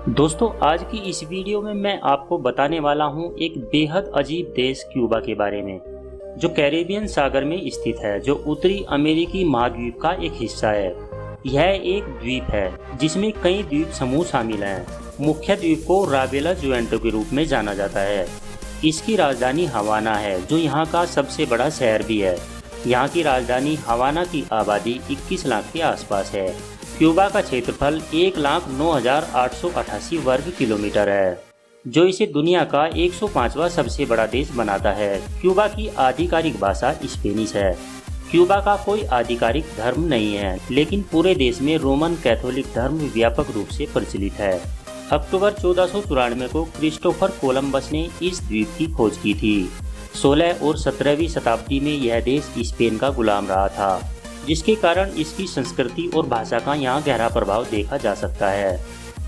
दोस्तों आज की इस वीडियो में मैं आपको बताने वाला हूं एक बेहद अजीब देश क्यूबा के बारे में, जो कैरेबियन सागर में स्थित है, जो उत्तरी अमेरिकी महाद्वीप का एक हिस्सा है। यह एक द्वीप है जिसमें कई द्वीप समूह शामिल हैं। मुख्य द्वीप को राबेला जुएंटो के रूप में जाना जाता है। इसकी राजधानी हवाना है, जो यहाँ का सबसे बड़ा शहर भी है। यहाँ की राजधानी हवाना की आबादी 21 लाख के आसपास है। क्यूबा का क्षेत्रफल 1,09,888 वर्ग किलोमीटर है, जो इसे दुनिया का 105वां सबसे बड़ा देश बनाता है। क्यूबा की आधिकारिक भाषा स्पेनिश है। क्यूबा का कोई आधिकारिक धर्म नहीं है, लेकिन पूरे देश में रोमन कैथोलिक धर्म व्यापक रूप से प्रचलित है। अक्टूबर 1494 को क्रिस्टोफर कोलंबस ने इस द्वीप की खोज की थी। 16 और 17वीं शताब्दी में यह देश स्पेन का गुलाम रहा था, जिसके कारण इसकी संस्कृति और भाषा का यहाँ गहरा प्रभाव देखा जा सकता है।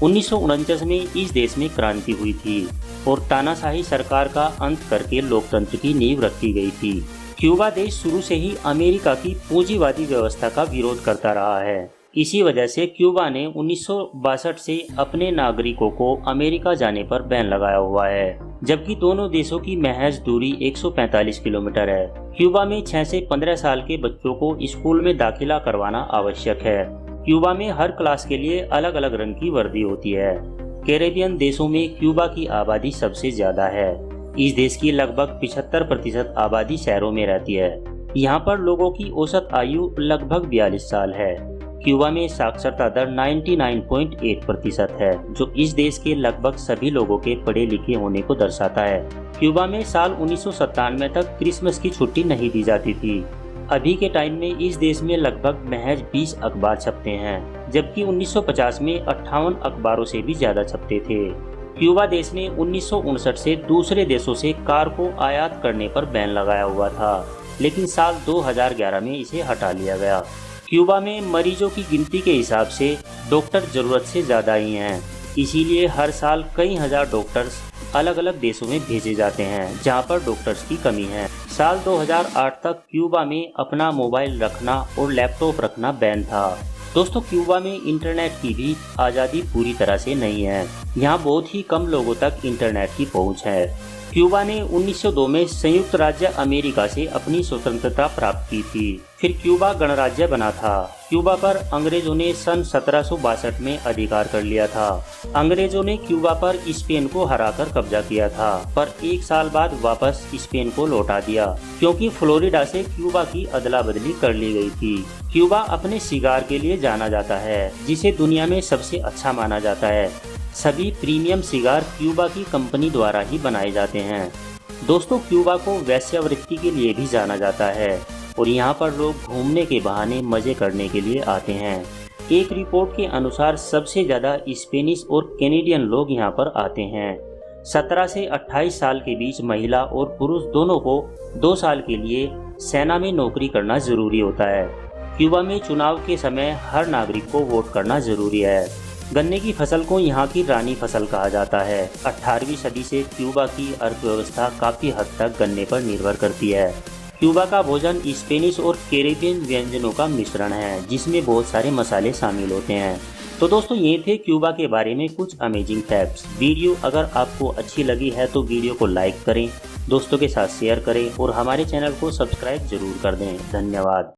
1949 में इस देश में क्रांति हुई थी और तानाशाही सरकार का अंत करके लोकतंत्र की नींव रखी गई थी। क्यूबा देश शुरू से ही अमेरिका की पूंजीवादी व्यवस्था का विरोध करता रहा है। इसी वजह से क्यूबा ने 1962 से अपने नागरिकों को अमेरिका जाने पर बैन लगाया हुआ है, जबकि दोनों देशों की महज दूरी 145 किलोमीटर है। क्यूबा में 6 से 15 साल के बच्चों को स्कूल में दाखिला करवाना आवश्यक है। क्यूबा में हर क्लास के लिए अलग अलग रंग की वर्दी होती है। कैरेबियन देशों में क्यूबा की आबादी सबसे ज्यादा है। इस देश की लगभग 75% आबादी शहरों में रहती है। यहाँ पर लोगों की औसत आयु लगभग 42 साल है। क्यूबा में साक्षरता दर 99.8% है, जो इस देश के लगभग सभी लोगों के पढ़े लिखे होने को दर्शाता है। क्यूबा में साल 1997 तक क्रिसमस की छुट्टी नहीं दी जाती थी। अभी के टाइम में इस देश में लगभग महज 20 अखबार छपते हैं, जबकि 1950 में 58 अखबारों से भी ज्यादा छपते थे। क्यूबा देश ने 1959 से दूसरे देशों से कार को आयात करने पर बैन लगाया हुआ था, लेकिन साल 2011 में इसे हटा लिया गया। क्यूबा में मरीजों की गिनती के हिसाब से डॉक्टर जरूरत से ज़्यादा ही हैं, इसीलिए हर साल कई हजार डॉक्टर्स अलग अलग देशों में भेजे जाते हैं जहां पर डॉक्टर्स की कमी है। साल 2008 तक क्यूबा में अपना मोबाइल रखना और लैपटॉप रखना बैन था। दोस्तों, क्यूबा में इंटरनेट की भी आज़ादी पूरी तरह से नहीं है। यहाँ बहुत ही कम लोगों तक इंटरनेट की पहुँच है। क्यूबा ने 1902 में संयुक्त राज्य अमेरिका से अपनी स्वतंत्रता प्राप्त की थी। फिर क्यूबा गणराज्य बना था। क्यूबा पर अंग्रेजों ने सन 1762 में अधिकार कर लिया था। अंग्रेजों ने क्यूबा पर स्पेन को हराकर कब्जा किया था, पर एक साल बाद वापस स्पेन को लौटा दिया, क्योंकि फ्लोरिडा से क्यूबा की अदला बदली कर ली गई थी। क्यूबा अपने सिगार के लिए जाना जाता है, जिसे दुनिया में सबसे अच्छा माना जाता है। सभी प्रीमियम सिगार क्यूबा की कंपनी द्वारा ही बनाए जाते हैं। दोस्तों, क्यूबा को वेश्यावृत्ति के लिए भी जाना जाता है और यहाँ पर लोग घूमने के बहाने मजे करने के लिए आते हैं। एक रिपोर्ट के अनुसार सबसे ज़्यादा स्पेनिश और कैनेडियन लोग यहाँ पर आते हैं। 17 से 28 साल के बीच महिला और पुरुष दोनों को 2 साल के लिए सेना में नौकरी करना जरूरी होता है। क्यूबा में चुनाव के समय हर नागरिक को वोट करना जरूरी है। गन्ने की फसल को यहाँ की रानी फसल कहा जाता है। 18वीं सदी से क्यूबा की अर्थव्यवस्था काफ़ी हद तक गन्ने पर निर्भर करती है। क्यूबा का भोजन स्पेनिश और कैरेबियन व्यंजनों का मिश्रण है, जिसमें बहुत सारे मसाले शामिल होते हैं। तो दोस्तों, ये थे क्यूबा के बारे में कुछ अमेजिंग फैक्ट्स। वीडियो अगर आपको अच्छी लगी है तो वीडियो को लाइक करें, दोस्तों के साथ शेयर करें और हमारे चैनल को सब्सक्राइब जरूर कर दें। धन्यवाद।